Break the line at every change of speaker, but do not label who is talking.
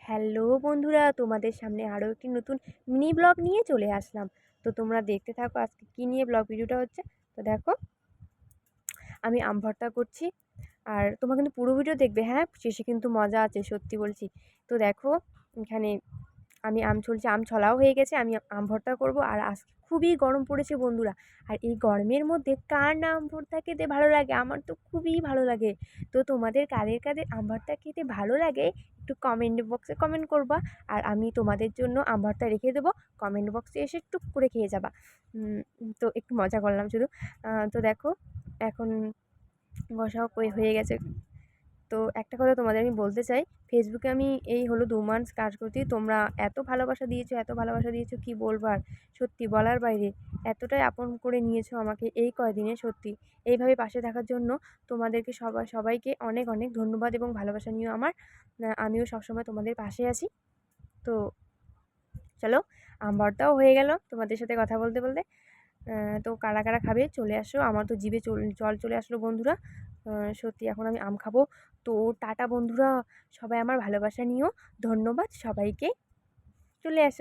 Hello বন্ধুরা, তোমাদের সামনে আরও একটি নতুন মিনি ব্লগ নিয়ে চলে আসলাম। তো তোমরা দেখতে থাকো আজকে কী নিয়ে ব্লগ ভিডিওটা হচ্ছে। তো দেখো, আমি আম ভর্তা করছি, আর তোমরা কিন্তু পুরো ভিডিও দেখবে। হ্যাঁ, শেষে কিন্তু মজা আছে, সত্যি বলছি। তো দেখো, এখানে আমি আম ছুলছি, আম ছলাও হয়ে গেছে, আমি আম ভর্তা করব। আর আজকে খুবই গরম পড়েছে বন্ধুরা, আর এই গরমের মধ্যে কার না আম ভর্তা খেতে ভালো লাগে? আমার তো খুবই ভালো লাগে। তো তোমাদের কাদের কাদের আম ভর্তা খেতে ভালো লাগে একটু কমেন্ট বক্সে কমেন্ট করবা, আর আমি তোমাদের জন্য আম ভর্তা রেখে দেবো, কমেন্ট বক্সে এসে টুক করে খেয়ে যাবা। তো একটু মজা করলাম শুধু। তো দেখো, এখন বসাও হয়ে গেছে। তো একটা কথা তোমাদের আমি বলতে চাই, ফেসবুকে আমি এই হলো 2 মাস কাজ করছি। তোমরা এত ভালোবাসা দিয়েছো, এত ভালোবাসা দিয়েছো, কী বলবো আর, সত্যি বলার বাইরে। এতটাই আপন করে নিয়েছো আমাকে এই কয়দিনে, সত্যি এইভাবে পাশে থাকার জন্য তোমাদেরকে সবাইকে অনেক অনেক ধন্যবাদ এবং ভালোবাসা নিও আমার। আমিও সবসময় তোমাদের পাশে আছি। তো চলো, আম ভর্তাও হয়ে গেল তোমাদের সাথে কথা বলতে বলতে। তো কারা কারা খাবে চলে আসো, আমার তো জিভে জল চলে আসলো বন্ধুরা। সত্যি এখন আমি আম খাবো। তো টাটা বন্ধুরা, সবাই আমার ভালোবাসা নিও। ধন্যবাদ সবাইকে, চলে আসো।